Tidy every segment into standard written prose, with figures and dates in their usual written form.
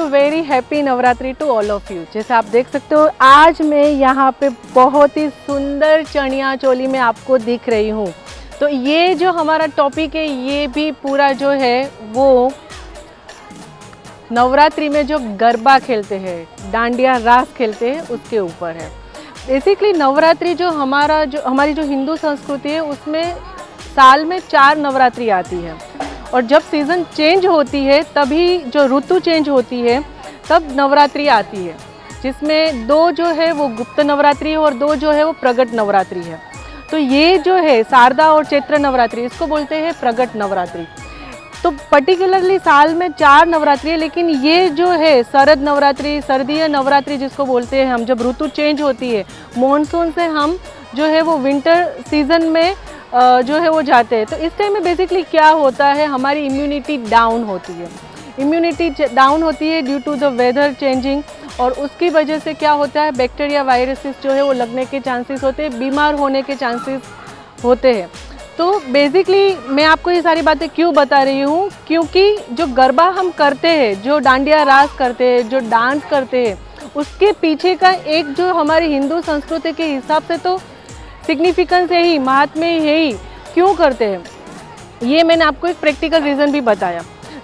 Very happy Navratri to all of you. जैसे आप देख सकते हो आज मैं यहाँ पे बहुत ही सुंदर चनिया चोली में आपको दिख रही हूँ। तो ये जो हमारा टॉपिक है ये भी पूरा जो है वो नवरात्रि में जो गरबा खेलते हैं, डांडिया रास खेलते हैं, उसके ऊपर है। बेसिकली नवरात्रि जो हमारी जो हिंदू संस्कृति है उसमें साल में 4 नवरात्रि आती है और जब सीज़न चेंज होती है तभी जो ऋतु चेंज होती है तब नवरात्रि आती है, जिसमें 2 जो है वो गुप्त नवरात्रि है और 2 जो है वो प्रगट नवरात्रि है। तो ये जो है शारदा और चैत्र नवरात्रि, इसको बोलते हैं प्रगट नवरात्रि। तो पर्टिकुलरली साल में 4 नवरात्रि है, लेकिन ये जो है शरद नवरात्रि, सर्दीय नवरात्रि जिसको बोलते हैं हम, जब ऋतु चेंज होती है मॉनसून से हम जो है वो विंटर सीजन में जो है वो जाते हैं। तो इस टाइम में बेसिकली क्या होता है, हमारी इम्यूनिटी डाउन होती है। इम्यूनिटी डाउन होती है due to the weather changing, और उसकी वजह से क्या होता है, बैक्टीरिया वायरसेस जो है वो लगने के चांसेस होते हैं, बीमार होने के चांसेस होते हैं। तो बेसिकली मैं आपको ये सारी बातें क्यों बता रही हूँ, क्योंकि जो गरबा हम करते हैं, जो डांडिया रास करते हैं, जो डांस करते हैं, उसके पीछे का एक जो हमारी हिंदू संस्कृति के हिसाब से तो सिग्निफिकेंस है ही, महात्म्य है ही। क्यों करते हैं ये मैंने आपको एक प्रैक्टिकल रीज़न भी बताया।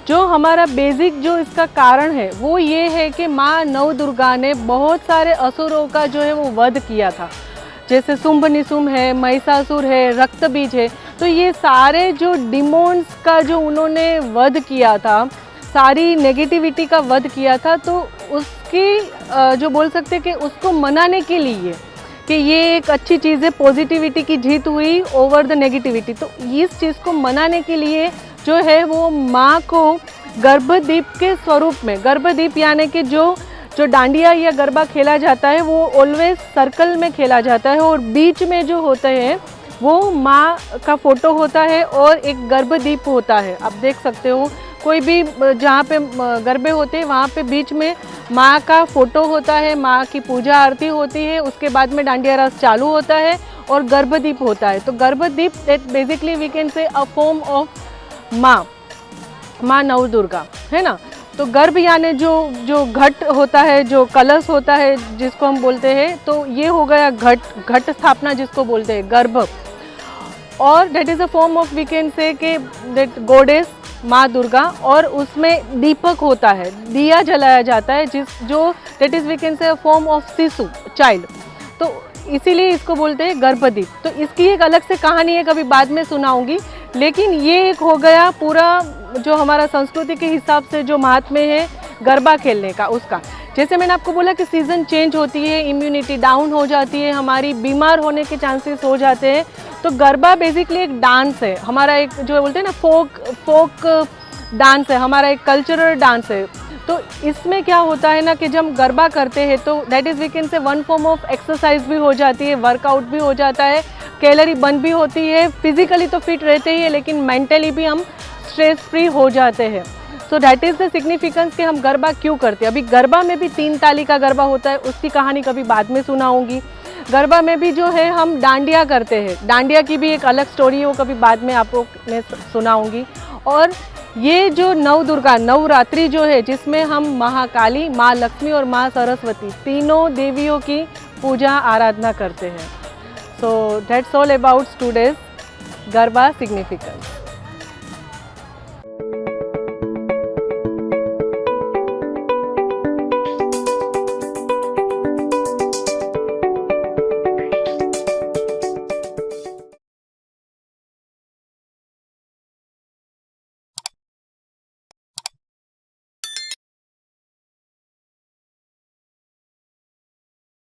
जो हमारा बेसिक जो इसका कारण है वो ये है कि माँ नव दुर्गा ने बहुत सारे असुरों का जो है वो वध किया था। जैसे शुंभ निशुंभ है, महिषासुर है, रक्तबीज है। तो ये सारे जो डिमोन्स का जो उन्होंने वध किया था, सारी नेगेटिविटी का वध किया था, तो उसकी जो बोल सकते कि उसको मनाने के लिए कि ये एक अच्छी चीज़ है, पॉजिटिविटी की जीत हुई ओवर द नेगेटिविटी। तो इस चीज़ को मनाने के लिए जो है वो माँ को गर्भदीप के स्वरूप में, गर्भदीप यानी कि जो डांडिया या गरबा खेला जाता है वो ऑलवेज सर्कल में खेला जाता है, और बीच में जो होते हैं वो माँ का फोटो होता है और एक गर्भदीप होता है। आप देख सकते हो कोई भी जहाँ पे गरबे होते हैं वहाँ पे बीच में माँ का फोटो होता है, माँ की पूजा आरती होती है, उसके बाद में डांडिया रास चालू होता है और गर्भदीप होता है। तो गर्भदीप that basically we can say a form of माँ नव दुर्गा, है ना। तो गर्भ यानी जो घट होता है, जो कलश होता है जिसको हम बोलते हैं, तो ये हो गया घट स्थापना जिसको बोलते हैं गर्भ। और that is a form of we can say के दैट गॉडेस माँ दुर्गा, और उसमें दीपक होता है, दिया जलाया जाता है, जो that is we can say a form of शिशु, चाइल्ड। तो इसीलिए इसको बोलते हैं गर्भदीप। तो इसकी एक अलग से कहानी है, कभी बाद में सुनाऊंगी। लेकिन ये एक हो गया पूरा जो हमारा संस्कृति के हिसाब से जो महात्म्य है गरबा खेलने का, उसका। जैसे मैंने आपको बोला कि सीज़न चेंज होती है, इम्यूनिटी डाउन हो जाती है, हमारी बीमार होने के चांसेस हो जाते हैं। तो गरबा बेसिकली एक डांस है हमारा, एक जो बोलते हैं ना फोक डांस है, हमारा एक कल्चरल डांस है। तो इसमें क्या होता है ना कि जब हम गरबा करते हैं तो that is we can say one form of exercise भी हो जाती है, वर्कआउट भी हो जाता है, कैलोरी बर्न भी होती है, फिजिकली तो फिट रहते ही है लेकिन मेंटली भी हम स्ट्रेस फ्री हो जाते हैं। So that is the significance कि हम गरबा क्यों करते हैं। अभी गरबा में भी 3 ताली का गरबा होता है, उसकी कहानी कभी बाद में सुनाऊंगी। गरबा में भी जो है हम डांडिया करते हैं, डांडिया की भी एक अलग स्टोरी है, वो कभी बाद में आपको मैं सुनाऊंगी। और ये जो नव दुर्गा नवरात्रि जो है, जिसमें हम महाकाली, माँ लक्ष्मी और माँ सरस्वती तीनों देवियों की पूजा आराधना करते हैं। So that's all about today's garba significance.